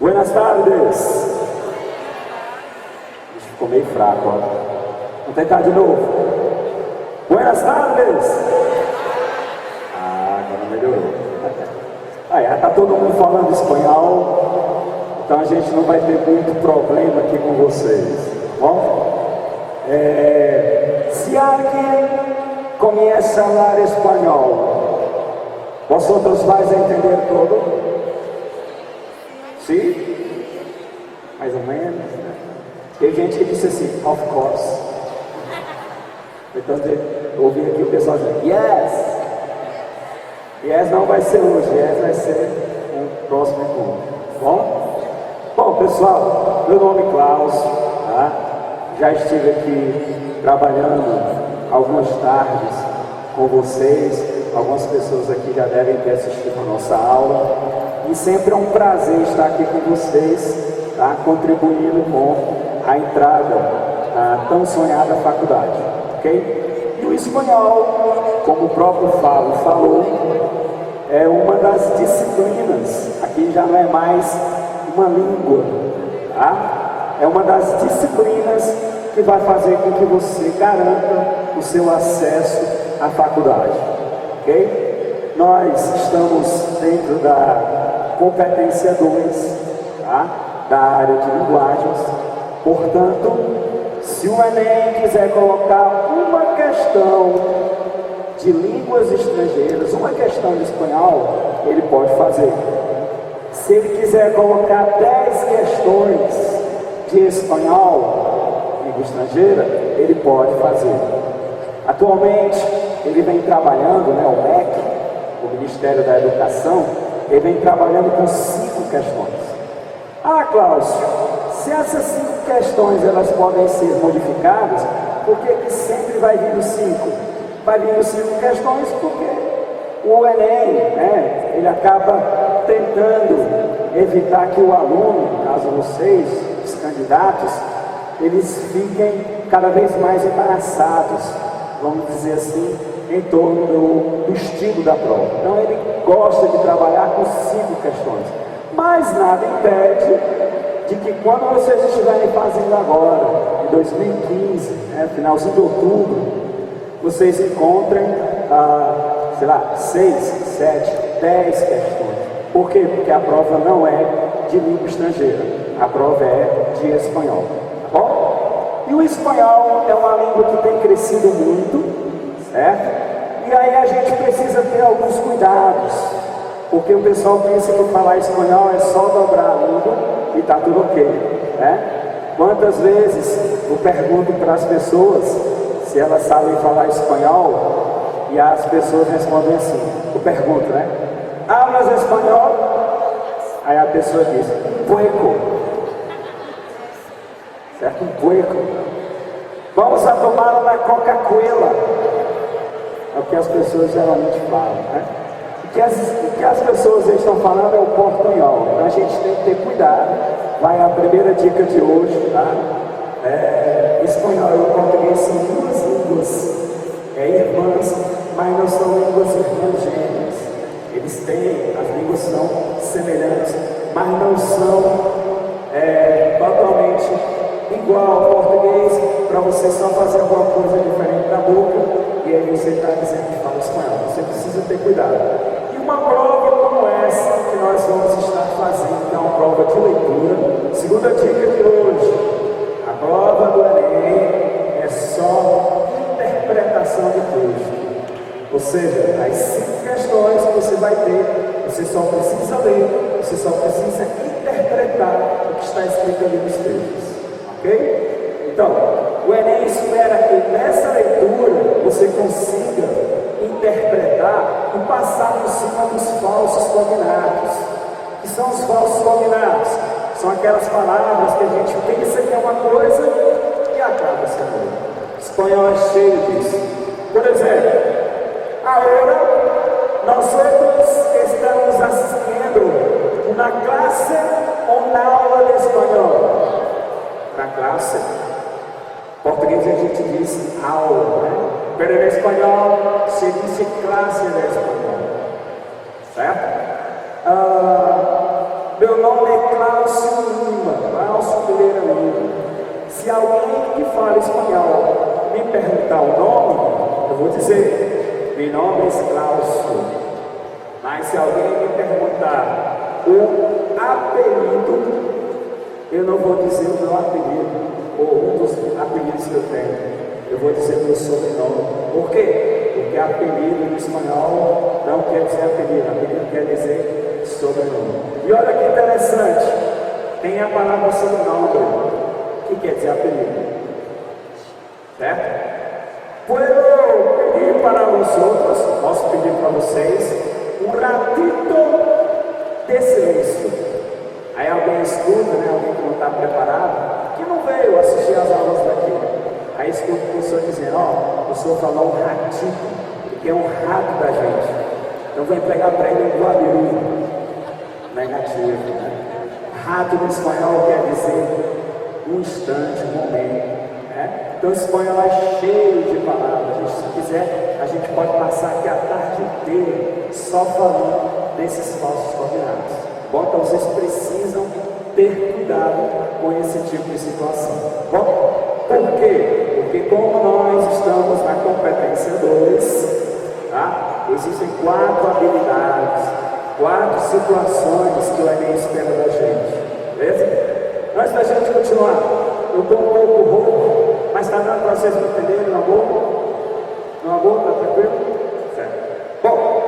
Buenas tardes. Ficou meio fraco, ó. Vamos tentar de novo. Buenas tardes. Agora melhorou. Aí, já está todo mundo falando espanhol, então a gente não vai ter muito problema aqui com vocês, tá bom? Se alguém começa a falar espanhol, vosotros vais a entender todo? Sim? Mais ou menos, né? Tem gente que disse assim, of course. Então eu ouvi aqui o pessoal dizendo, yes! Yes não vai ser hoje, yes vai ser um próximo encontro. Bom, pessoal, meu nome é Klaus, tá? Já estive aqui trabalhando algumas tardes com vocês, algumas pessoas aqui já devem ter assistido a nossa aula, e sempre é um prazer estar aqui com vocês, tá? Contribuindo com a entrada tão sonhada faculdade, ok? E o espanhol, como o próprio Fábio falou, é uma das disciplinas, aqui já não é mais uma língua, tá? É uma das disciplinas que vai fazer com que você garanta o seu acesso à faculdade, ok? Nós estamos dentro da competência 2, tá? Da área de linguagens, portanto, se o Enem quiser colocar uma questão de línguas estrangeiras, uma questão de espanhol, ele pode fazer. Se ele quiser colocar 10 questões de espanhol, língua estrangeira, ele pode fazer. Atualmente, ele vem trabalhando, o MEC, o Ministério da Educação, ele vem trabalhando com 5 questões. Cláudio, se essas 5 questões elas podem ser modificadas, por que sempre vai vir os 5? Vai vir os 5 questões porque o Enem, ele acaba tentando evitar que o aluno, no caso vocês, os candidatos, eles fiquem cada vez mais embaraçados, vamos dizer assim, em torno do estilo da prova. Então ele gosta de trabalhar com 5 questões, mas nada impede de que quando vocês estiverem fazendo agora, em 2015, finalzinho de outubro, vocês encontrem, 6, 7, 10 questões. Por quê? Porque a prova não é de língua estrangeira, a prova é de espanhol, tá bom? E o espanhol é uma língua que tem crescido muito, certo? E aí a gente precisa ter alguns cuidados, porque o pessoal pensa que falar espanhol é só dobrar a língua e tá tudo ok, né? Quantas vezes eu pergunto para as pessoas se elas sabem falar espanhol e as pessoas respondem assim, eu pergunto, hablas espanhol? Aí a pessoa diz, pueco, certo? Pueco. Vamos a tomar uma Coca-Cola, é o que as pessoas geralmente falam, O que as pessoas estão falando é o portunhol, então a gente tem que ter cuidado. Vai a primeira dica de hoje, tá? Espanhol e o português são 2 línguas irmãs, mas não são línguas irmãs gêmeas. Eles têm, as línguas são semelhantes, mas não são totalmente igual ao português, para você só fazer alguma coisa diferente da boca, e aí você está dizendo que fala espanhol. Você precisa ter cuidado. E uma prova como essa que nós vamos estar fazendo, que é uma prova de leitura, segunda dica de hoje. A prova do Enem é só interpretação de texto. Ou seja, as 5 questões que você vai ter, você só precisa ler, você só precisa interpretar o que está escrito ali nos textos. Ok? Então, o Enem espera que nessa leitura você consiga interpretar e passar por cima dos falsos cognatos. O que são os falsos cognatos? São aquelas palavras que a gente pensa que é uma coisa e acaba sendo outra. O espanhol é cheio disso. Por exemplo, agora nós estamos assistindo uma classe ou uma aula de espanhol. Para classe, em português a gente diz aula, Pero em espanhol se diz classe de espanhol, certo? Meu nome é Cláudio Lima, Cláudio Pereira Lima. Se alguém que fala espanhol me perguntar o nome, eu vou dizer, meu nome é Cláudio. Mas se alguém me perguntar o apelido, eu não vou dizer o meu apelido, ou um dos apelidos que eu tenho. Eu vou dizer meu sobrenome. Por quê? Porque apelido no espanhol não quer dizer apelido. Apelido quer dizer sobrenome. E olha que interessante. Tem a palavra sobrenome, que quer dizer apelido. Certo? Puedo pedir para vosotros, posso pedir para vocês, um ratito de silêncio. Aí alguém escuta, né? Alguém que não está preparado, que não veio assistir as aulas daqui. Aí escuta o professor dizendo, ó, o professor falou um ratito, que é um rato da gente. Então vou entregar para ele um guabiru. Negativo, né? Rato no espanhol quer dizer um instante, um momento. Né? Então o espanhol é cheio de palavras. Se quiser, a gente pode passar aqui a tarde inteira só falando desses falsos cognatos. Bom, então vocês precisam ter cuidado com esse tipo de situação. Bom, por quê? Porque como nós estamos na competência 2, tá? Existem 4 habilidades, 4 situações que o Enem espera da gente. Beleza? Antes da gente continuar, eu estou um pouco rouco, mas está dando para vocês entenderem, não é bom? Não é bom? Está tranquilo? Certo. Bom,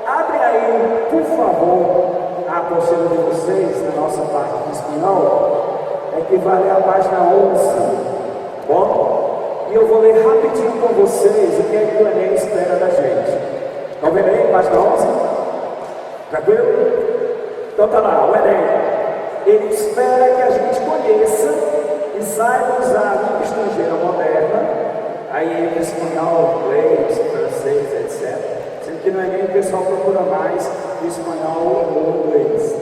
abrem aí, por favor, a apostila de vocês, na nossa parte de espanhol, equivale à página 11. Bom, e eu vou ler rapidinho com vocês o que é que o Enem espera da gente. Estão vendo aí, página 11? Tranquilo? Então tá lá, o Enem. Ele espera que a gente conheça e saiba usar a língua estrangeira moderna, aí entre espanhol, inglês, francês, etc. Sendo que no Enem o pessoal procura mais o espanhol ou inglês.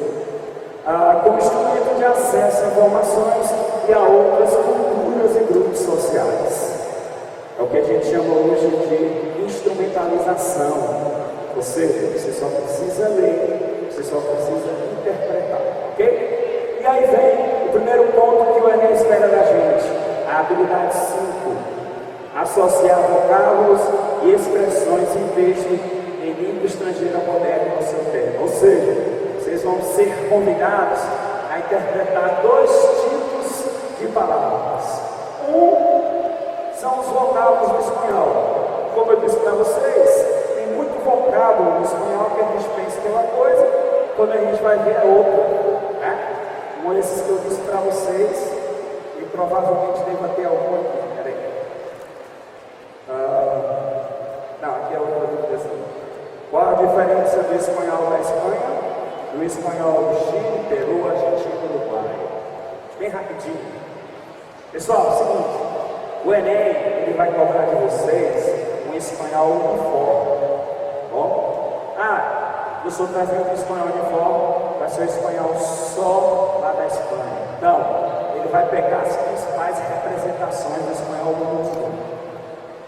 Como instrumento de acesso a informações e a outras culturas e grupos sociais. É o que a gente chama hoje de instrumentalização. Ou seja, você só precisa ler, você só precisa interpretar, ok? E aí vem o primeiro ponto que o Enem espera da gente, a habilidade 5, associar vocábulos e expressões em texto em língua estrangeira moderna no seu tema. Ou seja, vocês vão ser convidados a interpretar 2 tipos de palavras. São os vocábulos do espanhol. Como eu disse para vocês, tem muito vocábulo no espanhol que a gente pensa que é uma coisa, quando a gente vai ver é outra. Né? Um desses que eu disse para vocês, e provavelmente deva ter algum aqui. Peraí. Não, aqui é outra dúvida. Qual a diferença do espanhol da Espanha, do espanhol do Chile, Peru, Argentina e Uruguai? Bem rapidinho. Pessoal, é o seguinte, o Enem ele vai cobrar de vocês um espanhol uniforme. Bom? Eu estou trazendo um espanhol uniforme, vai ser o espanhol só lá da Espanha. Não, ele vai pegar as principais representações do espanhol do mundo.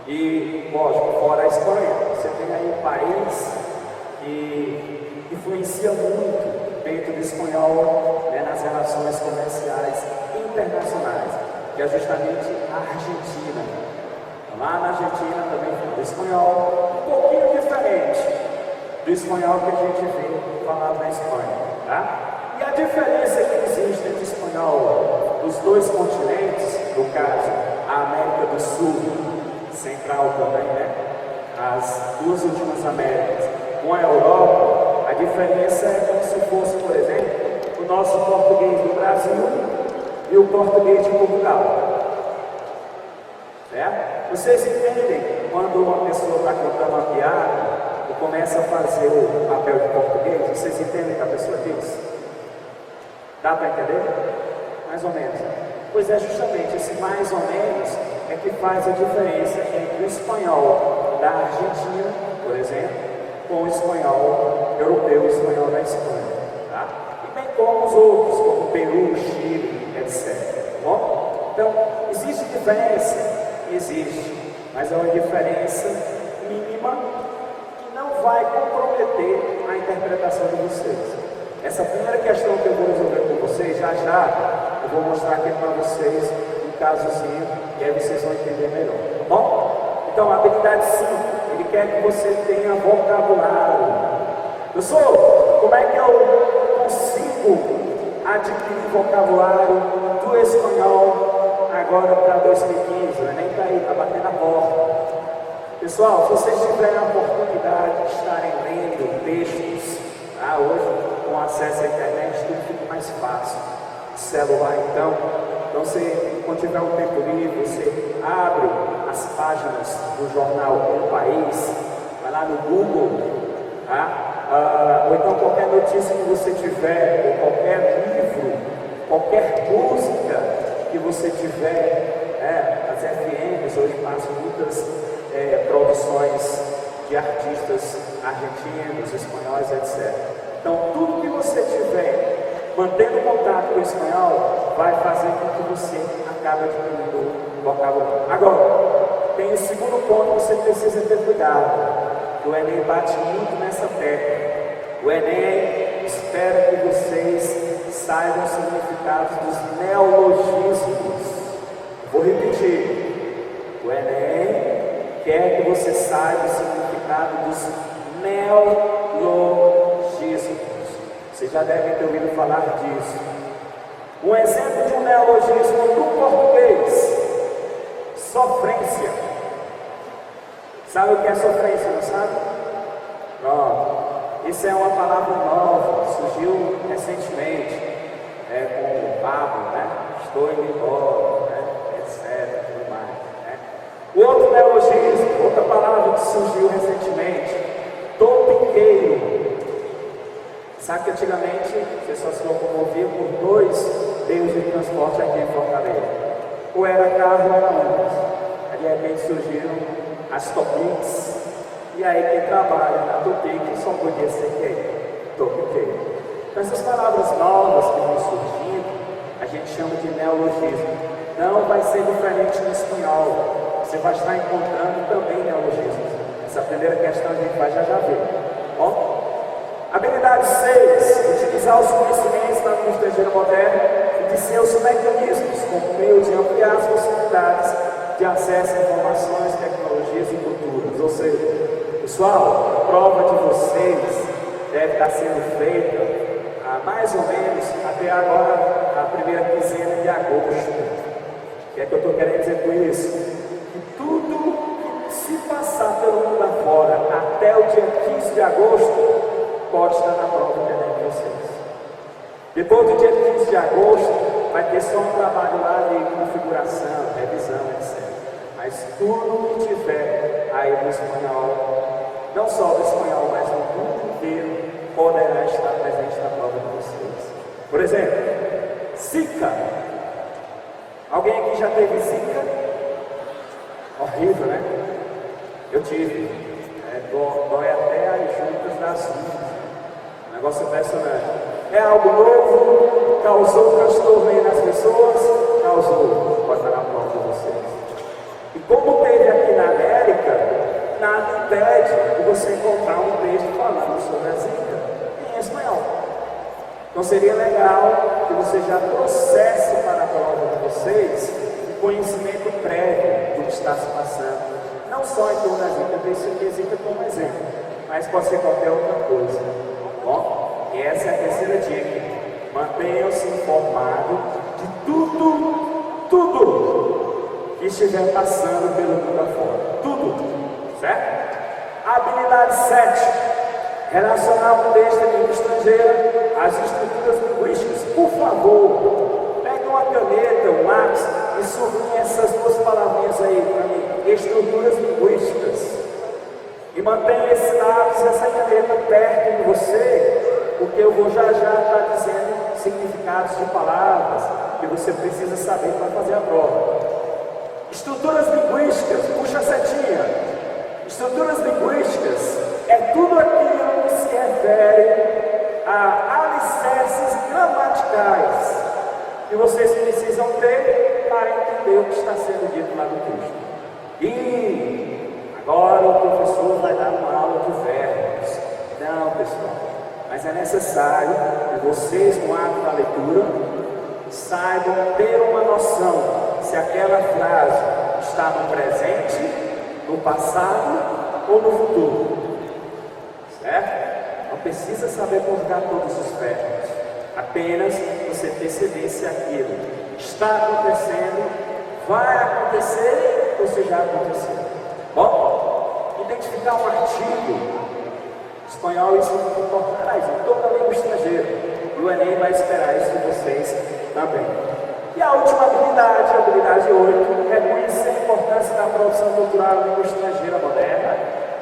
E, lógico, fora a Espanha, você tem aí um país que influencia muito dentro do espanhol, né, nas relações comerciais internacionais, que é justamente a Argentina. Lá na Argentina também fala espanhol, um pouquinho diferente do espanhol que a gente vê falado na Espanha. Tá? E a diferença que existe entre o espanhol dos 2 continentes, no caso, a América do Sul, Central também, né? As 2 últimas Américas, com a Europa, a diferença é como se fosse, por exemplo, o nosso português do Brasil e o português de Portugal. Certo? Vocês entendem quando uma pessoa está contando uma piada e começa a fazer o papel de português? Vocês entendem o que a pessoa diz? Dá para entender? Mais ou menos. Pois é, justamente esse mais ou menos é que faz a diferença entre o espanhol da Argentina, por exemplo, com o espanhol europeu, o espanhol da Espanha. Tá? E bem como os outros, como Peru, Chile, etc. Tá bom? Então, existe diferença? Existe, mas é uma diferença mínima que não vai comprometer a interpretação de vocês. Essa primeira questão que eu vou resolver com vocês, já eu vou mostrar aqui para vocês um casozinho, e aí vocês vão entender melhor, tá bom? Então, a habilidade 5, ele quer que você tenha vocabulário. Pessoal, como é que eu consigo adquirir vocabulário do espanhol agora para 2015? O Enem está aí, está batendo a porta. Pessoal, se vocês tiverem a oportunidade de estarem lendo textos, hoje com acesso à internet tudo fica mais fácil. Celular então você, quando tiver um tempo livre, você abre as páginas do jornal O País, vai lá no Google, ou então qualquer notícia que você tiver, ou qualquer livro, qualquer música que você tiver, as FMs hoje passam muitas produções de artistas argentinos, espanhóis, etc. Então, tudo que você tiver mantendo contato com o espanhol vai fazer com que você acabe adquirindo vocabulário. Agora, tem o segundo ponto que você precisa ter cuidado. O Enem bate muito nessa tecla. O Enem espera que vocês saibam o significado dos neologismos. Vou repetir. O Enem quer que você saiba o significado dos neologismos. Vocês já devem ter ouvido falar disso. Um exemplo de um neologismo do português: sofrência. Sabe o que é sofrência, não sabe? Pronto. Isso é uma palavra nova, surgiu recentemente, com o Pablo, Estou indo embora, etc. Tudo mais, O outro neologismo, outra palavra que surgiu recentemente: topiqueiro. Sabe que antigamente você só se locomovia por 2 meios de transporte aqui em Fortaleza. Ou era carro ou era ônibus. Aí de repente surgiram as Topics. E aí quem trabalha na Topic só podia ser quem? Topiqueiro. Então essas palavras novas que vão surgindo, a gente chama de neologismo. Não vai ser diferente no espanhol. Você vai estar encontrando também neologismos. Essa primeira questão a gente vai já ver. Bom? Habilidade 6, utilizar os conhecimentos da língua estrangeira moderna e de seus mecanismos como meio de ampliar as possibilidades de acesso a informações, tecnologias e culturas. Ou seja, pessoal, a prova de vocês deve estar sendo feita mais ou menos até agora, a primeira quinzena de agosto. O que é que eu estou querendo dizer com isso? Que tudo que se passar pelo mundo afora até o dia 15 de agosto pode estar na prova do Enem de vocês. Depois do dia 15 de agosto, vai ter só um trabalho lá de configuração, revisão, etc. Mas tudo que tiver aí no espanhol, não só no espanhol, mas no mundo inteiro, poderá estar presente na prova de vocês. Por exemplo, Zika. Alguém aqui já teve Zika? Horrível, né? Eu tive. Dói até as juntas das unhas. Negócio impressionante. É algo novo, causou transtorno aí nas pessoas? Causou. Pode estar na prova de vocês. E como teve aqui na América, nada impede de você encontrar um texto falando sobre a Zika em espanhol. Então seria legal que você já trouxesse para a prova de vocês o conhecimento prévio do que está se passando. Não só em torno da Zika, eu deixo aqui a Zika como exemplo, mas pode ser qualquer outra coisa. Bom, e essa é a terceira dica. Mantenham-se informados de tudo que estiver passando pelo mundo afora. Tudo, certo? Habilidade 7. Relacionar o texto em língua estrangeira às estruturas linguísticas. Por favor, pegue uma caneta, um lápis e sublinhe essas 2 palavrinhas aí para mim. Estruturas linguísticas. E mantenha esse lápis, essa caneta perto de você, porque eu vou já estar dizendo significados de palavras que você precisa saber para fazer a prova. Estruturas linguísticas, puxa a setinha. Estruturas linguísticas é tudo aquilo que se refere a alicerces gramaticais que vocês precisam ter para entender o que está sendo dito lá no texto. E agora o professor vai dar uma aula de verbos. Não, pessoal. Mas é necessário que vocês, no ato da leitura, saibam ter uma noção se aquela frase está no presente, no passado ou no futuro. Certo? Não precisa saber conjugar todos os verbos. Apenas você perceber se aquilo está acontecendo, vai acontecer ou se já aconteceu. Bom, identificar um artigo espanhol, isso é muito importante em toda a língua estrangeira. E o Enem vai esperar isso de vocês também. E a última habilidade, a habilidade 8, reconhecer a importância da produção cultural da língua estrangeira moderna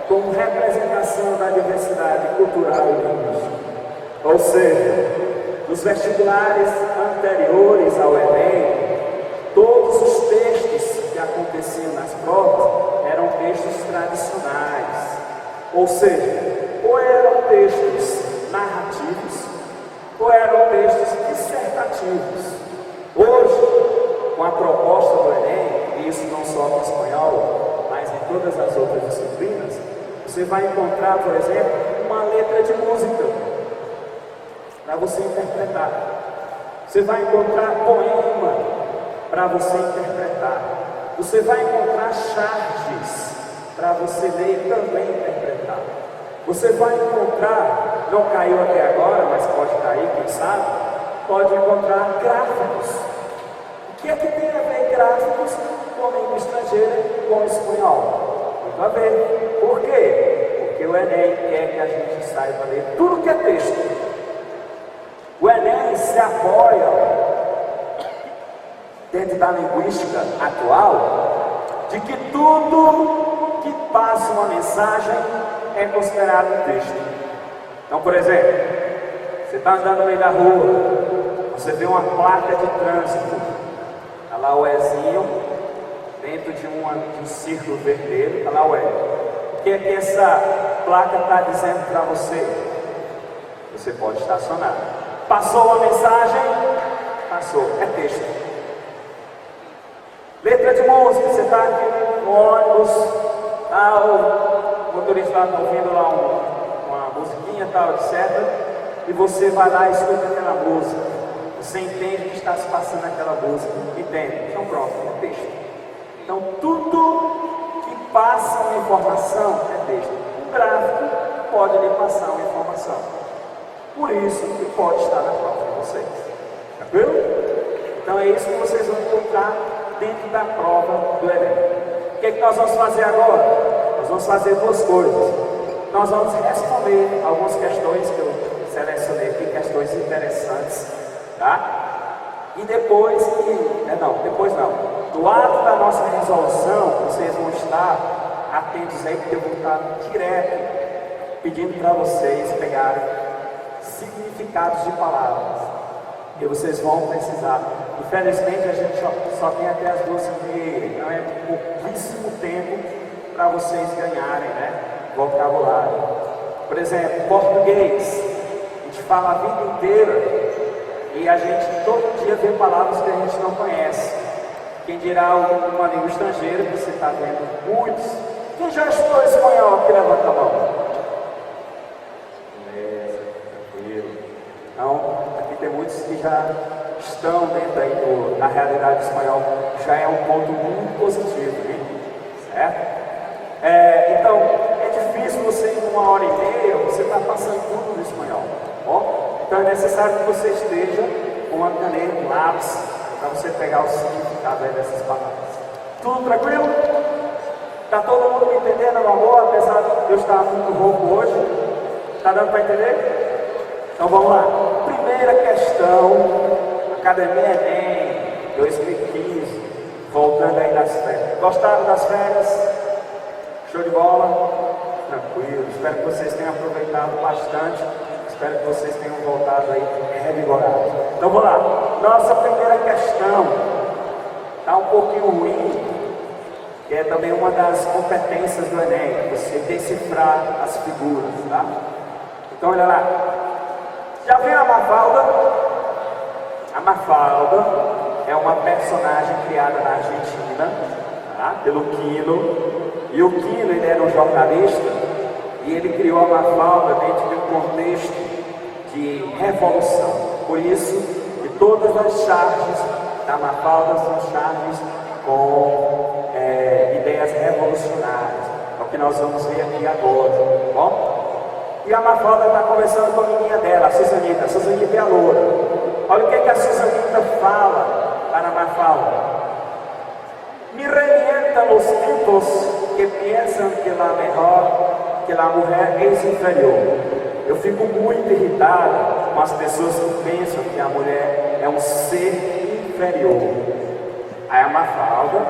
como representação da diversidade cultural e linguística. Ou seja, nos vestibulares anteriores ao Enem, todos os textos que aconteciam nas provas eram textos tradicionais. Ou seja, ou eram textos narrativos, ou eram textos dissertativos. Hoje, com a proposta do Enem, e isso não só no espanhol, mas em todas as outras disciplinas, você vai encontrar, por exemplo, uma letra de música para você interpretar. Você vai encontrar poema para você interpretar. Você vai encontrar charges para você ler e também interpretar. Você vai encontrar, não caiu até agora, mas pode cair, quem sabe, pode encontrar gráficos. O que é que tem a ver gráficos com a língua estrangeira e com o espanhol? Muito a ver. Por quê? Porque o Enem quer que a gente saiba ler tudo que é texto. O Enem se apoia, dentro da linguística atual, de que tudo que passa uma mensagem é considerado um texto. Então, por exemplo, você está andando no meio da rua, você vê uma placa de trânsito, está lá o Ezinho, dentro de um círculo vermelho, está lá o E. O que é que essa placa está dizendo para você? Você pode estacionar. Passou uma mensagem? Passou, é texto. Letra de música, você está aqui no ônibus, o motorista está ouvindo lá uma musiquinha tal, etc. E você vai lá e escuta aquela música. Você entende o que está se passando naquela música. Entende? Então pronto, é texto. Então tudo que passa uma informação é texto. Um gráfico pode lhe passar uma informação. Por isso que pode estar na prova de vocês. Tranquilo? Então é isso que vocês vão encontrar dentro da prova do Enem. O que é que nós vamos fazer agora? Nós vamos fazer duas coisas. Nós vamos responder algumas questões que eu selecionei aqui, questões interessantes, tá? E depois no ato da nossa resolução, vocês vão estar atentos aí, porque eu vou estar direto pedindo para vocês pegarem significados de palavras. E vocês vão precisar. Infelizmente a gente só tem até as 2h30, então é pouquíssimo tempo para vocês ganharem, né, vocabulário. Por exemplo, português, a gente fala a vida inteira e a gente todo dia vê palavras que a gente não conhece. Quem dirá uma língua estrangeira, que você está vendo muitos. Quem já estudou espanhol aqui, levanta a mão. Beleza, tranquilo. Então, aqui tem muitos que já estão dentro aí da realidade espanhola, já é um ponto muito positivo, hein? Certo? Então, é difícil você em 1h30, você está passando tudo no espanhol, bom? Então é necessário que você esteja com uma caneta, um lápis, para você pegar o significado aí dessas palavras. Tudo tranquilo? Está todo mundo me entendendo, meu amor? Apesar de eu estar muito rouco hoje, está dando para entender? Então vamos lá. Primeira questão, Academia Enem 2015, voltando aí das férias. Gostaram das férias? Show de bola? Tranquilo. Espero que vocês tenham aproveitado bastante. Espero que vocês tenham voltado aí revigorados. Então vamos lá. Nossa primeira questão está um pouquinho ruim, que é também uma das competências do Enem, você decifrar as figuras, tá? Então olha lá. Já viu a Mafalda? A Mafalda é uma personagem criada na Argentina, tá? Pelo Quino. E o Quino, ele era um jornalista e ele criou a Mafalda dentro de um contexto de revolução. Por isso, que todas as charges da Mafalda são charges com ideias revolucionárias. É o que nós vamos ver aqui agora, tá bom? E a Mafalda está conversando com a menina dela, a Suzanita. A Suzanita é a loura. Olha o que a Suzanita fala para a Mafalda. Me revientan os tipos que pensam que a mulher é inferior. Eu fico muito irritada com as pessoas que pensam que a mulher é um ser inferior. Aí a Mafalda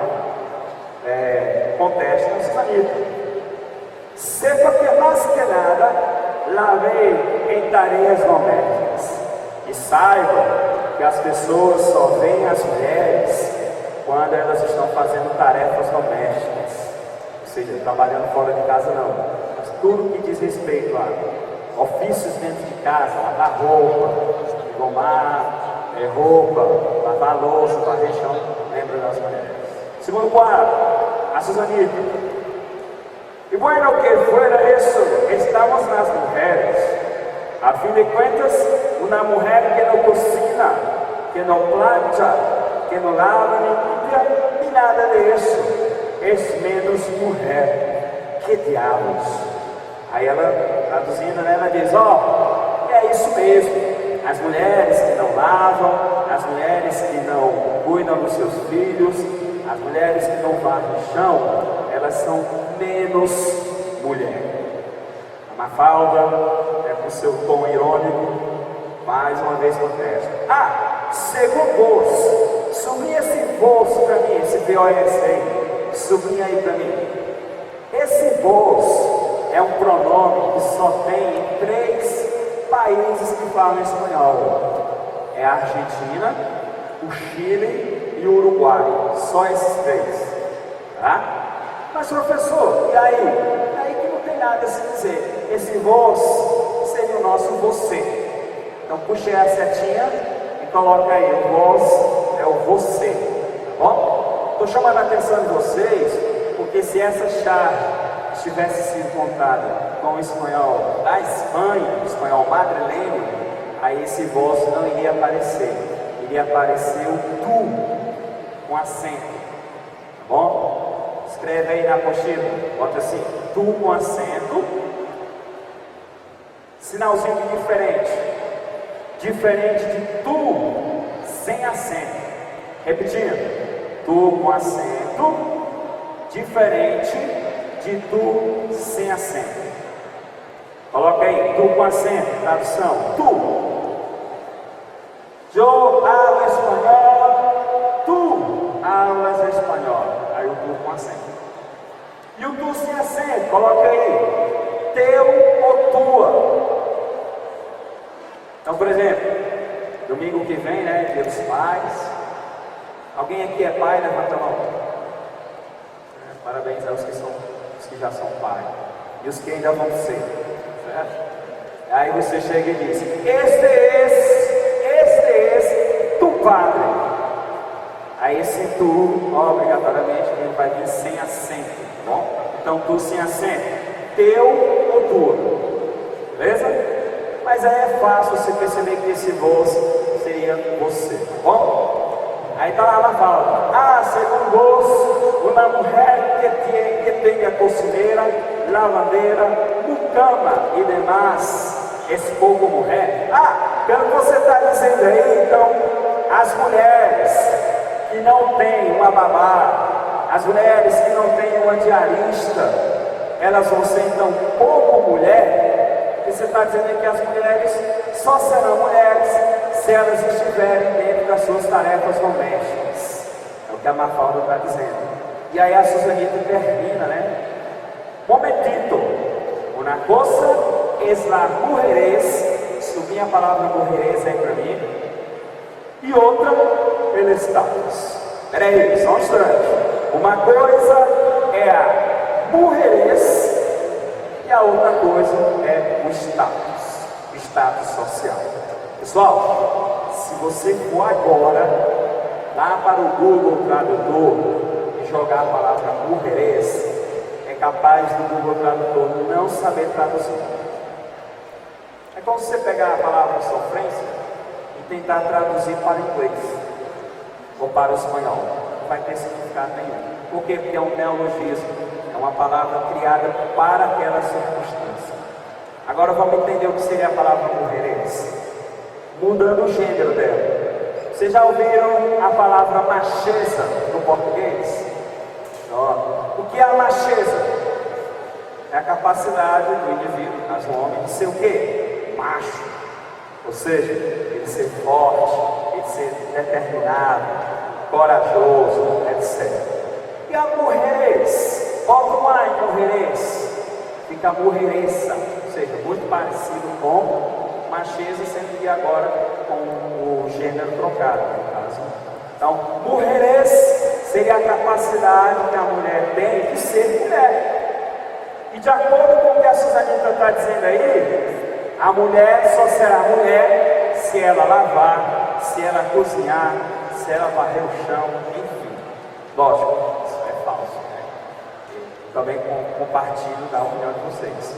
contesta a Suzanita. Sepa que mais que nada lavei em tarefas domésticas. E saiba que as pessoas só veem as mulheres quando elas estão fazendo tarefas domésticas. Ou seja, trabalhando fora de casa não. Mas tudo que diz respeito a ofícios dentro de casa, lavar roupa, engomar roupa, lavar louça, varrer chão, lembra das mulheres. Segundo quadro, a Suzanita. Y bueno, que fuera eso, estamos las mujeres. A fin de cuentas, una mujer que no cocina, que no plancha, que no lava ni limpia, ni nada de eso, es menos mujer. Que diabos? Aí ela, traduzindo, né, ela diz, é isso mesmo. As mulheres que não lavam, as mulheres que não cuidam dos seus filhos, as mulheres que não varrem o chão, elas são menos mulher. A Mafalda, com seu tom irônico, mais uma vez contesta. Segundo vos, sublinha esse vos para mim, esse VOS aí, sublinha aí para mim. Esse vos é um pronome que só tem em 3 países que falam espanhol. É a Argentina, o Chile e o Uruguai. Só esses 3. Tá? Mas professor, e aí? E aí que não tem nada a se dizer. Esse vós seria o nosso você. Então puxe a setinha e coloca aí, o vós é o você. Tá bom? Estou chamando a atenção de vocês, porque se essa charge tivesse sido contada com o espanhol da Espanha, o espanhol madrilenho, aí esse vós não iria aparecer. Iria aparecer o tu com acento. Tá bom? Escreve aí na apostila, bota assim, tu com acento, sinalzinho de diferente, diferente de tu sem acento. Repetindo, tu com acento, diferente de tu sem acento. Coloca aí, tu com acento, tradução, tu. Eu hablo espanhol, tu hablas espanhol. Aí o tu com acento. E o tu sem acento, coloca aí, teu ou tua. Então, por exemplo, domingo que vem, né, Dia dos Pais. Alguém aqui é pai? Levanta a mão. Parabéns aos que já são pais. E os que ainda vão ser. Certo? Aí você chega e diz, este é tu padre. Aí esse tu, obrigatoriamente, ele vai vir sem acento, tá bom? Então tu sem acento, teu ou tua, beleza? Mas aí é fácil você perceber que esse vos seria você, tá bom? Aí tá lá na fala, segundo vos, uma mulher que tenha cozinheira, lavandeira, mucama e demais, esse pouco mulher. Pelo que você está dizendo aí, então, as mulheres que não têm uma babá, as mulheres que não têm uma diarista, elas vão ser então pouco mulher, porque você está dizendo que as mulheres só serão mulheres se elas estiverem dentro das suas tarefas domésticas. É o que a Mafalda está dizendo. E aí a Suzanita termina, né? Momentito, una cosa es la mujeres, subir a palavra mujeres aí para mim, e outra, el status. Peraí, só um instante. Uma coisa é a mujeres e a outra coisa é o status social. Pessoal, se você for agora lá para o Google Tradutor e jogar a palavra mujeres, é capaz do Google Tradutor não saber traduzir. É como se você pegar a palavra sofrência e tentar traduzir para o inglês ou para o espanhol. Não vai ter significado nenhum. Por quê? Porque é um neologismo, é uma palavra criada para aquela circunstância. Agora vamos entender o que seria a palavra mujeres, mudando o gênero dela. Vocês já ouviram a palavra macheza no português? O que é a macheza? É a capacidade do indivíduo, mas o homem, de ser o quê? Macho. Ou seja, ele ser forte, ele ser determinado, corajoso, etc. E a mujeres, bota lá em mujeres, fica mujeresa, ou seja, muito parecido com macheza, sendo que agora com o gênero trocado, no caso. Então, mujeres seria a capacidade que a mulher tem de ser mulher. E de acordo com o que a Suzanita está dizendo aí, a mulher só será mulher se ela lavar, se ela cozinhar, se ela varrer o chão, enfim. Lógico, isso é falso, né? Eu também compartilho da opinião de vocês.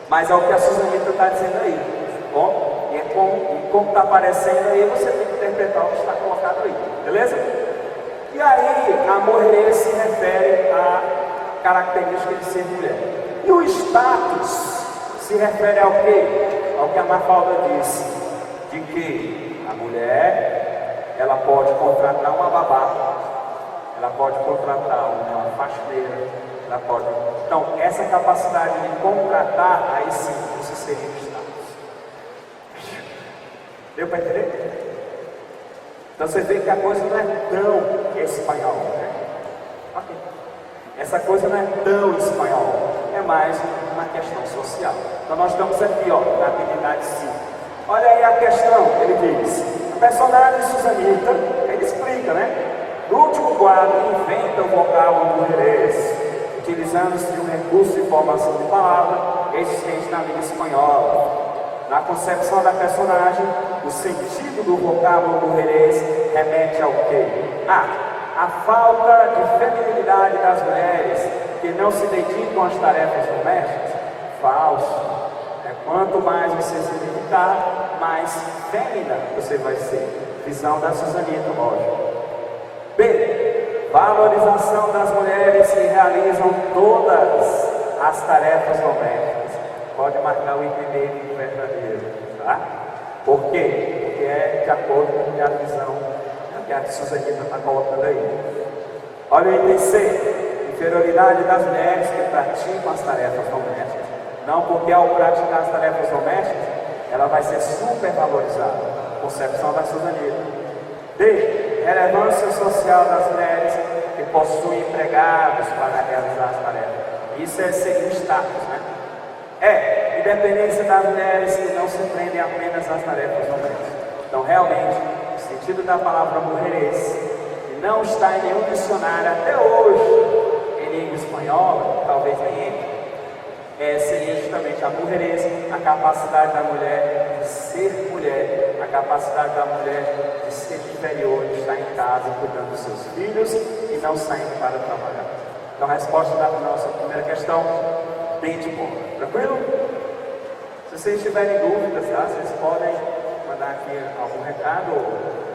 Mas é o que a Suzanita está dizendo aí. Bom, e como está aparecendo aí, você tem que interpretar o que está colocado aí, beleza? E aí, a mulher se refere à característica de ser mulher. E o status se refere ao quê? Ao que a Mafalda disse, de que a mulher, ela pode contratar uma babá, ela pode contratar uma faxineira, ela pode... Então, essa capacidade de contratar, aí sim, isso seria o status. Deu para entender? Então você vê que a coisa não é tão espanhol, né? Ok. Essa coisa não é tão espanhol, é mais uma questão social. Então nós estamos aqui, ó, na habilidade 5. Olha aí a questão, ele diz, a personagem Suzanita, ele explica, né? No último quadro, inventa o vocábulo mulheres, utilizando-se de um recurso de formação de palavra existente na língua espanhola. Na concepção da personagem, o sentido do vocábulo mulheres remete ao quê? A falta de feminilidade das mulheres que não se dedicam às tarefas domésticas. Falso. Quanto mais você se dedicar, mais fêmea você vai ser. Visão da Suzanita, lógico. B. Valorização das mulheres que realizam todas as tarefas domésticas. Pode marcar o entender verdadeiro, tá? Por quê? Porque é de acordo com a visão que a Suzanita está colocando aí. Olha o item C. Inferioridade das mulheres que praticam as tarefas domésticas. Não porque ao praticar as tarefas domésticas, ela vai ser super valorizada. Concepção da Suzanita. D. Relevância social das mulheres que possuem empregados para realizar as tarefas. Isso é seguir status, né? Independência das mulheres que não se prendem apenas às tarefas domésticas. Então, realmente, o sentido da palavra mulheres, que não está em nenhum dicionário até hoje, em língua espanhola, talvez nem seria justamente a mulheres, a capacidade da mulher de ser mulher, a capacidade da mulher de ser inferior, de estar em casa cuidando dos seus filhos e não saindo para trabalhar. Então, a resposta da nossa primeira questão, bem de boa. Tranquilo? Se vocês tiverem dúvidas, tá? Vocês podem mandar aqui algum recado, ou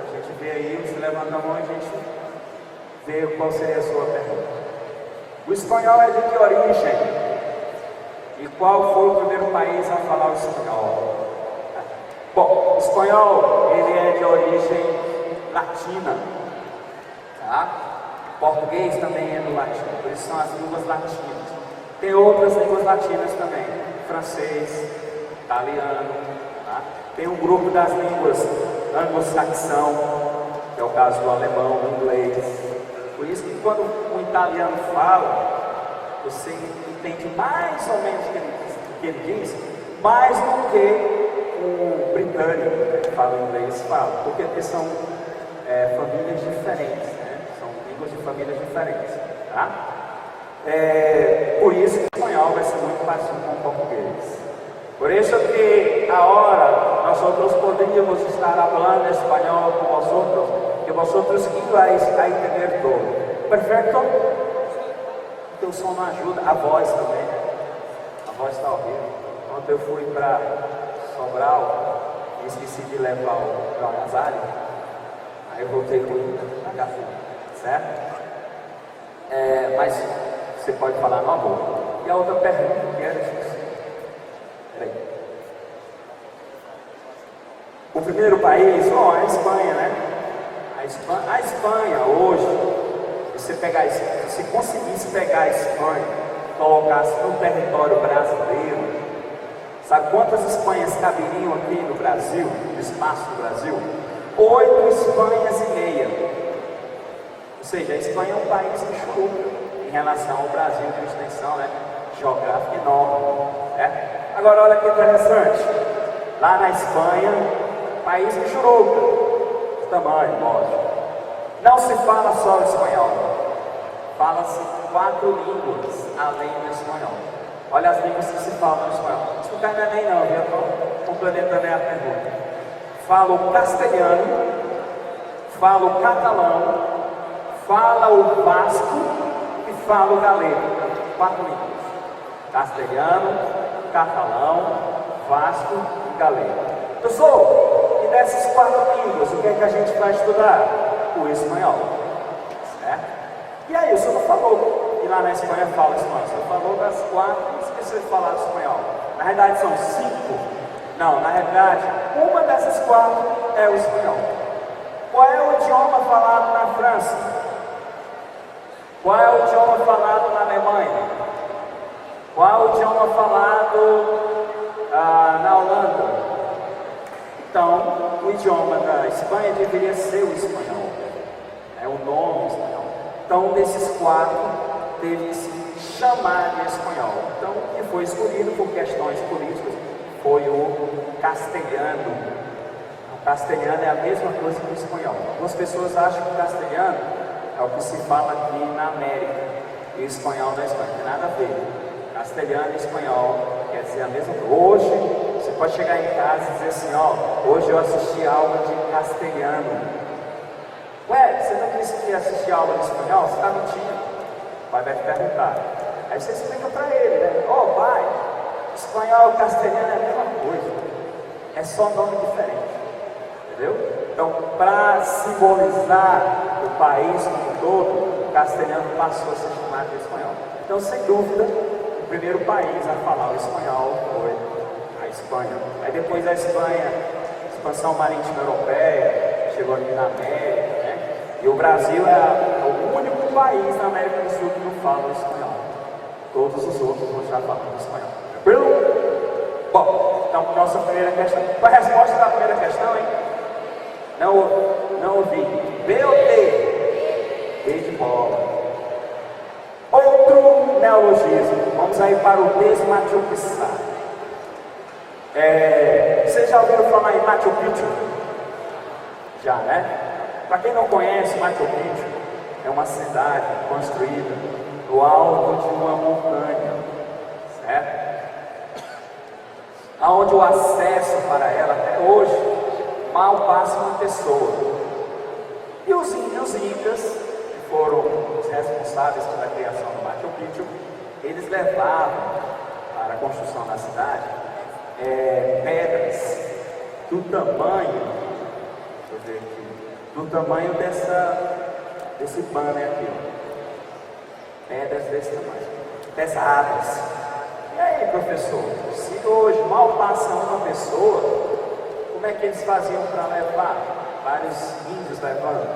a gente vê aí, você levanta a mão e a gente vê qual seria a sua pergunta. O espanhol é de que origem? E qual foi o primeiro país a falar o espanhol? Bom, o espanhol, ele é de origem latina, tá? O português também é do latino, por isso são as línguas latinas. Tem outras línguas latinas também, francês, italiano, tá? Tem um grupo das línguas anglo-saxão, que é o caso do alemão, do inglês. Por isso que quando um italiano fala, você entende mais ou menos o que ele diz, mais do que o britânico que fala inglês fala, porque são famílias diferentes, né? São línguas de famílias diferentes, tá? Por isso que o espanhol vai ser muito parecido com o português. Por isso que ahora nosotros podríamos estar falando espanhol com vosotros, que vosotros ibais a entender todo. Perfeito? Porque o som não ajuda, a voz também. A voz está horrível. Ontem eu fui para Sobral e esqueci de levar o meu agasalho. Aí eu voltei com ele na garrafa, certo? Mas você pode falar no amor. E a outra pergunta que era peraí. O primeiro país, a Espanha, né? A Espanha hoje, se você conseguisse pegar a Espanha, colocasse no território brasileiro, sabe quantas Espanhas caberiam aqui no Brasil, no espaço do Brasil? 8 Espanhas e meia. Ou seja, a Espanha é um país enxuto em relação ao Brasil de extensão, né, geográfica enorme. Né? Agora, olha que interessante. Lá na Espanha, país enxuruca, de tamanho, lógico. Não se fala só o espanhol. Fala-se 4 línguas além do espanhol. Olha as línguas que se falam no espanhol. Isso não cai na nem não, viu? Estou complementando a pergunta. Fala o castelhano, fala o catalão, fala o basco e fala o galego. 4 línguas. Castelhano, catalão, basco e galego. Professor, e dessas 4 línguas, o que é que a gente vai estudar? O espanhol. Certo? E aí, o senhor não falou que lá na Espanha fala espanhol. O senhor falou das 4 e esqueceu de falar espanhol. Na realidade são 5. Não, na realidade, uma dessas 4 é o espanhol. Qual é o idioma falado na França? Qual é o idioma falado na Alemanha? Qual é o idioma falado na Holanda? Então, o idioma da Espanha deveria ser o espanhol. É o nome espanhol. Então, desses 4, teve que se chamar de espanhol. Então, o que foi escolhido por questões políticas foi o castelhano. O castelhano é a mesma coisa que o espanhol. Algumas pessoas acham que o castelhano é o que se fala aqui na América e o espanhol na Espanha. Não tem nada a ver. Castelhano e espanhol quer dizer a mesma coisa. Hoje, você pode chegar em casa e dizer assim, hoje eu assisti aula de castelhano. Ué, você não disse que ia assistir aula de espanhol? Você está mentindo? O pai vai te perguntar. Aí você explica para ele, né? Pai, espanhol e castelhano é a mesma coisa. É só nome diferente. Entendeu? Então, para simbolizar o país como um todo, o castelhano passou a ser chamado de espanhol. Então, sem dúvida, o primeiro país a falar o espanhol foi a Espanha. Aí depois a Espanha, expansão marítima europeia, chegou aqui na América. E o Brasil é o único país na América do Sul que não fala espanhol. Todos os outros vão estar falando espanhol. Tranquilo? Bom, então, nossa primeira questão. Qual é a resposta da primeira questão, hein? Não ouvi. B ou D? B de bola. Outro neologismo. Vamos aí para o desmatiopiçar. Vocês já ouviram falar em Machu Picchu? Já, né? Para quem não conhece, Machu Picchu é uma cidade construída no alto de uma montanha, certo? Onde o acesso para ela até hoje mal passa uma pessoa. E os incas, que foram os responsáveis pela criação do Machu Picchu, eles levavam para a construção da cidade pedras do tamanho, deixa eu ver aqui, do tamanho desse banner aqui, pedras desse tamanho, pesadas. E aí, professor, se hoje mal passa uma pessoa, como é que eles faziam para levar? Vários índios levando.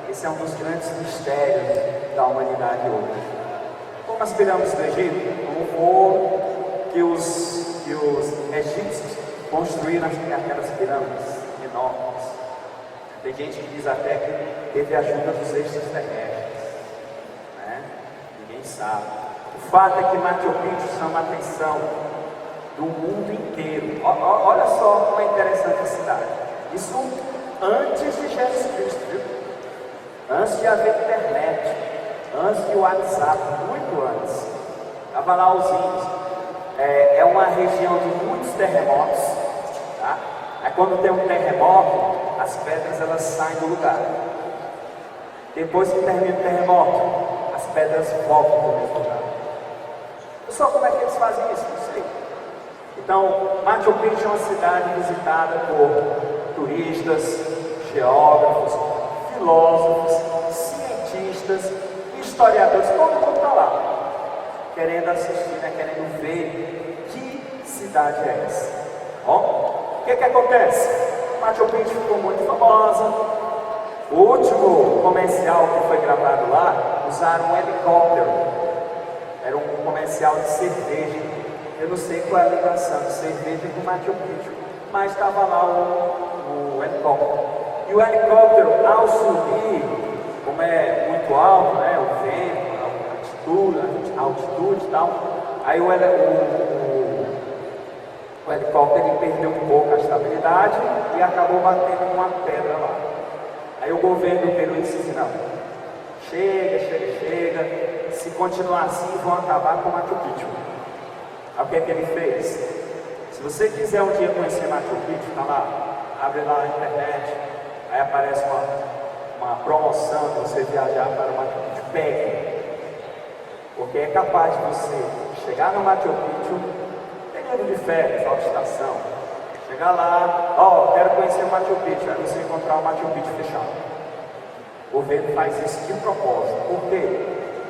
Esse é um dos grandes mistérios da humanidade hoje. Como as pirâmides do Egito, como que os egípcios construíram aquelas pirâmides enormes. Tem gente que diz até que teve ajuda dos extraterrestres, né? Ninguém sabe. O fato é que Machu Picchu chama a atenção do mundo inteiro. Olha só como é interessante a cidade. Isso antes de Jesus Cristo, viu? Antes de haver internet, antes de WhatsApp, muito antes. Estava lá os índios. É uma região de muitos terremotos, tá? Aí quando tem um terremoto, as pedras elas saem do lugar. Depois que termina o terremoto, as pedras voltam para o mesmo lugar. Pessoal, como é que eles fazem isso? Não sei. Então, Machu Picchu é uma cidade visitada por turistas, geógrafos, filósofos, cientistas, historiadores, todo mundo está lá, querendo assistir, né? Querendo ver que cidade é essa. Bom, o que acontece? Machu Picchu ficou muito famosa. O último comercial que foi gravado lá, usaram um helicóptero. Era um comercial de cerveja. Eu não sei qual é a ligação de cerveja com Machu Picchu, mas estava lá o helicóptero. E o helicóptero, ao subir, como é muito alto, né, o vento, a altitude e tal, aí o helicóptero ele perdeu um pouco a estabilidade e acabou batendo numa pedra lá. Aí o governo do Peru disse assim, não, chega, se continuar assim vão acabar com Machu Picchu. Aí o que ele fez? Se você quiser um dia conhecer Machu Picchu, tá lá, abre lá na internet, aí aparece uma promoção de você viajar para o Machu Picchu, pegue. Porque é capaz de você chegar no Machu Picchu, período de férias, alta estação, chegar lá, quero conhecer o Machu Picchu, aí você encontrar o Machu Picchu fechado. O governo faz isso de propósito. Por quê?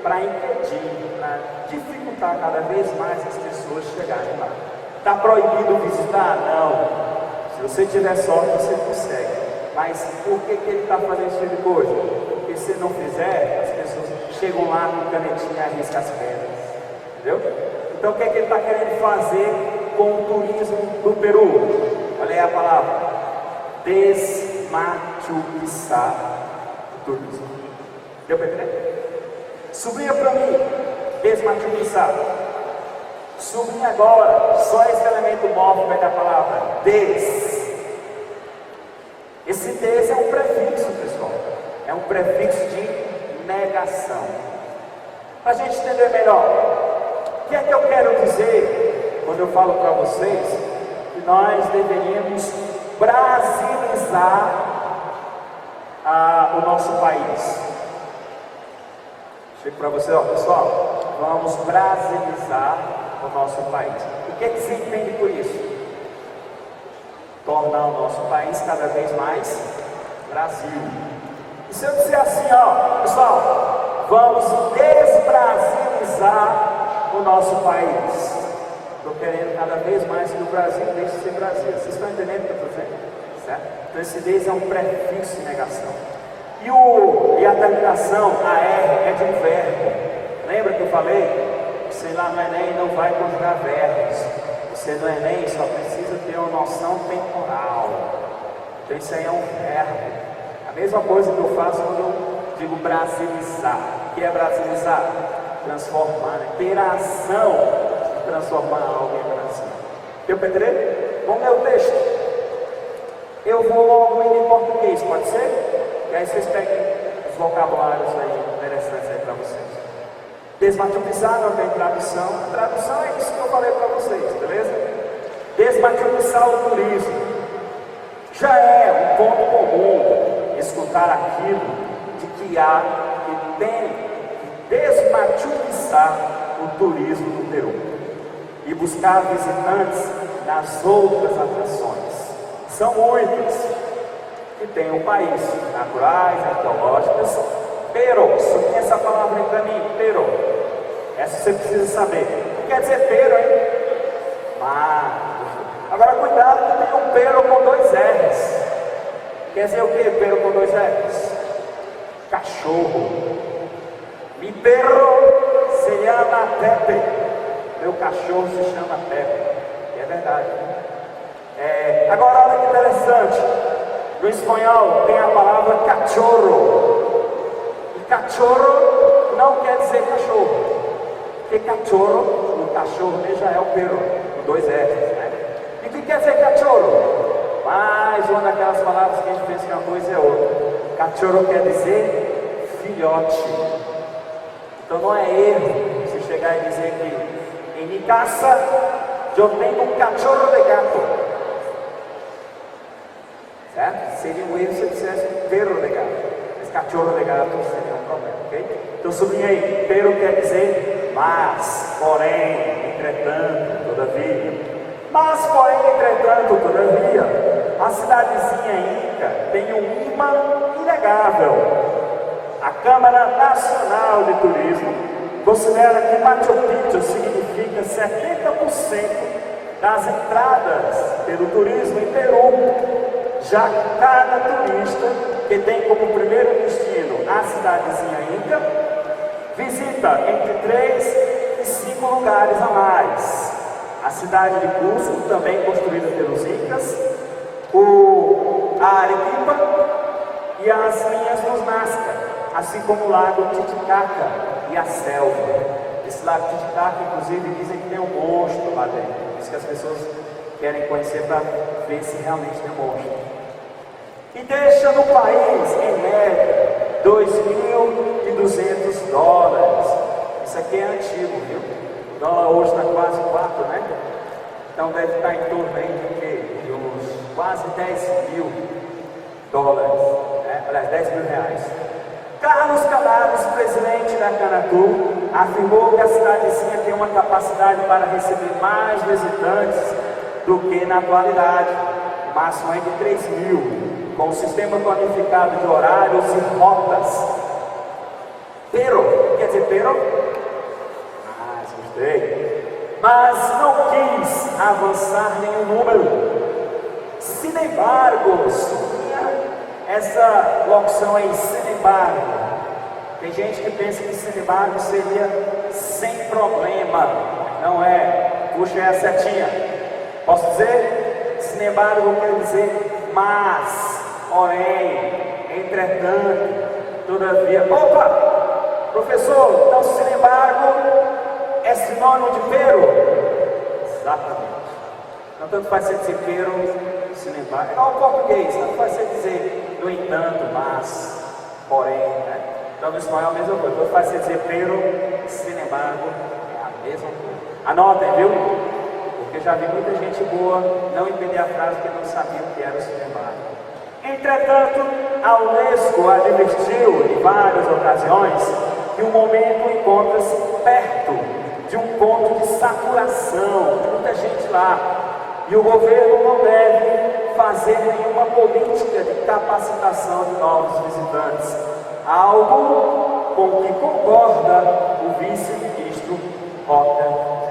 Para impedir, para dificultar cada vez mais as pessoas chegarem lá. Está proibido visitar? Não. Se você tiver sorte, você consegue. Mas por que ele está fazendo esse tipo de coisa? Porque se não fizer, as pessoas chegam lá com canetinha e arriscam as pedras. Entendeu? Então o que ele está querendo fazer com o turismo do Peru? Olha aí a palavra. Desmachupiçar o turismo. Deu para entender? Sublinha para mim. Desmachupiçar. Sublinha agora. Só esse elemento móvel da palavra. Des. Esse des é um prefixo, pessoal. É um prefixo de negação. Para a gente entender melhor, o que é que eu quero dizer quando eu falo para vocês que nós deveríamos brasilizar o nosso país? Chego para vocês, pessoal, vamos brasilizar o nosso país. O que é que se entende por isso? Tornar o nosso país cada vez mais Brasil. E se eu disser assim, pessoal, vamos desbrasilizar o nosso país. Estou querendo cada vez mais que o Brasil deixe de ser Brasil. Vocês estão entendendo o que eu estou dizendo? Certo? Então esse des é um prefixo de negação. E a terminação, a R, é de um verbo. Lembra que eu falei? Você lá no Enem não vai conjugar verbos. Você no Enem só precisa ter uma noção temporal. Então isso aí é um verbo. A mesma coisa que eu faço quando eu digo brasilizar. O que é brasilizar? Transformar, né? Ter a ação de transformar algo em Brasil. Deu para entender? Vamos ler o texto. Eu vou logo em português, pode ser? E aí vocês peguem os vocabulários aí interessantes aí para vocês. Desmachupiçar não tem tradução. A tradução é isso que eu falei para vocês, beleza? Desmachupiçar o turismo. Já é um ponto comum escutar aquilo de que tem que desmachupiçar o turismo no Peru e buscar visitantes nas outras atrações. São muitas que tem um país, naturais, arqueológicas, pero, sublinha essa palavra aí para mim, pero. Essa você precisa saber. O que quer dizer pero, hein? Agora cuidado que tem um pero com 2 R's. Quer dizer o que, pero com 2 R's? Cachorro. Mi perro se llama Pepe. Meu cachorro se chama Pepe. E é verdade. Agora olha que interessante. No espanhol tem a palavra cachorro. E cachorro não quer dizer cachorro. Porque cachorro, o cachorro já é o pero, com 2 R's, né? E o que quer dizer cachorro? Mais uma daquelas palavras que a gente pensa que uma coisa é outra. Cachorro quer dizer filhote. Então não é erro se chegar e dizer que em minha casa eu tenho um cachorro de gato. Certo? Seria um erro se eu dissesse perro de gato. Mas cachorro de gato seria um problema, ok? Então sublinhei, perro quer dizer mas, porém, entretanto, todavia. Mas, porém, entretanto, todavia, a cidadezinha Inca tem um imã inegável. A Câmara Nacional de Turismo considera que Machu Picchu significa 70% das entradas pelo turismo em Peru, já que cada turista que tem como primeiro destino a cidadezinha Inca visita entre 3 e 5 lugares a mais. A cidade de Cusco, também construída pelos Incas, a Arequipa e as linhas dos Nazca, assim como o lago Titicaca e a selva. Esse lago Titicaca, inclusive, dizem que tem um monstro lá dentro. Por isso que as pessoas querem conhecer para ver se realmente tem um monstro. E deixa no país, em média, 2.200 dólares. Isso aqui é antigo, viu? O dólar hoje está quase 4, né? Então deve estar em torno aí de uns quase 10 mil dólares, né? Aliás, 10 mil reais. Carlos Canaros, presidente da Canatu, afirmou que a cidadezinha tem uma capacidade para receber mais visitantes do que na atualidade, máximo de 3 mil, com um sistema planificado de horários e rotas. Quer dizer pero? Gostei. Mas não quis avançar nenhum número. Sin embargo, essa locução aí, sin embargo, tem gente que pensa que sin embargo seria sem problema. Não é. Puxa a setinha. Posso dizer? Sin embargo quer dizer mas, porém, entretanto, todavia. Opa! Professor, então sin embargo é sinônimo de pero? Exatamente. Então tanto faz ser dizer pero, sin embargo. É igual ao português, tanto faz ser dizer no entanto, mas, porém, né? Então no espanhol é a mesma coisa. Tanto faz ser dizer pero, sin embargo, é a mesma coisa. Anotem, viu? Porque já vi muita gente boa não entender a frase porque não sabia o que era o sin embargo. Entretanto, a Unesco advertiu em várias ocasiões que o momento encontra-se perto de um ponto de saturação, muita gente lá, e o governo não deve fazer nenhuma política de capacitação de novos visitantes, algo com que concorda o vice-ministro Rocha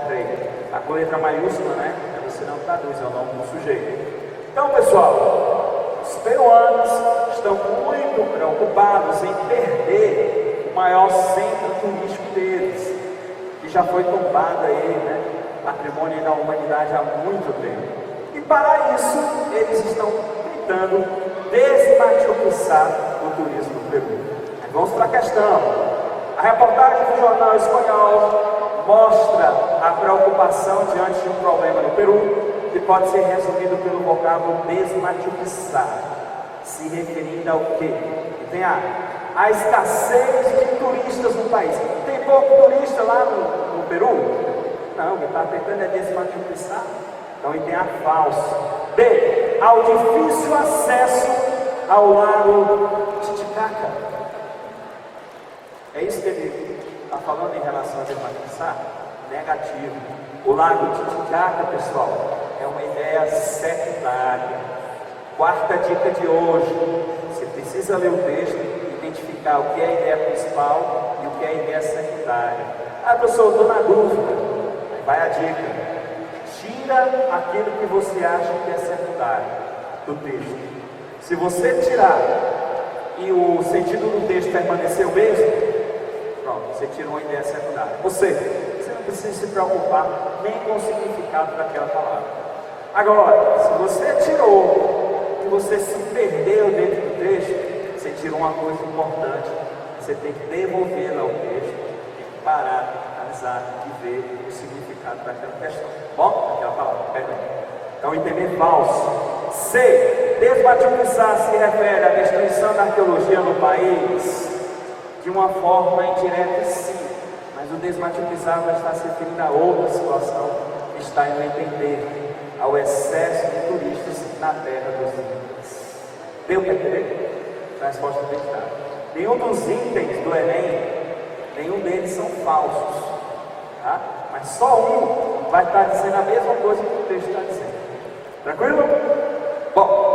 Freire. Tá com letra maiúscula, né? Você não traduz, é o nome do sujeito. Então, pessoal, os peruanos estão muito preocupados em perder o maior centro turístico deles, que já foi tombado aí, né? Patrimônio da humanidade há muito tempo. E para isso, eles estão tentando desmachupiçar o turismo do Peru. Vamos para a questão. A reportagem do jornal espanhol mostra a preocupação diante de um problema no Peru, que pode ser resumido pelo vocábulo desmachupiçar, se referindo ao quê? Tem a escassez de turistas no país. Tem pouco turista lá no Peru? Não, ele está tentando desmachupiçar. Então ele tem a falsa. B, ao difícil acesso ao lago Titicaca. É isso que ele está falando em relação a desmachupiçar? Negativo. O lago Titicaca, pessoal, é uma ideia secundária. Quarta dica de hoje. Você precisa ler o texto e identificar o que é a ideia principal e o que é a ideia secundária. Ah, professor, eu estou na dúvida. Vai a dica. Tira aquilo que você acha que é secundário do texto. Se você tirar e o sentido do texto permanecer o mesmo, pronto, você tirou uma ideia secundária. Ou seja, você não precisa se preocupar nem com o significado daquela palavra. Agora, se você tirou e você se perdeu dentro do texto, você tirou uma coisa importante. Você tem que devolvê-la ao texto, tem que parar, analisar e ver o significado daquela questão. Bom, aquela palavra, perdão. Então, entender falso. C. Desmachupiçar se refere à destruição da arqueologia no país de uma forma indireta, sim. Mas o desmachupiçar vai estar se referindo a outra situação que está em entender ao excesso de turistas na terra dos Incas. Deu para entender? A resposta é acreditada. Nenhum dos itens do Enem, nenhum deles são falsos. Tá? Mas só um vai estar dizendo a mesma coisa que o texto está dizendo. Tranquilo? Bom,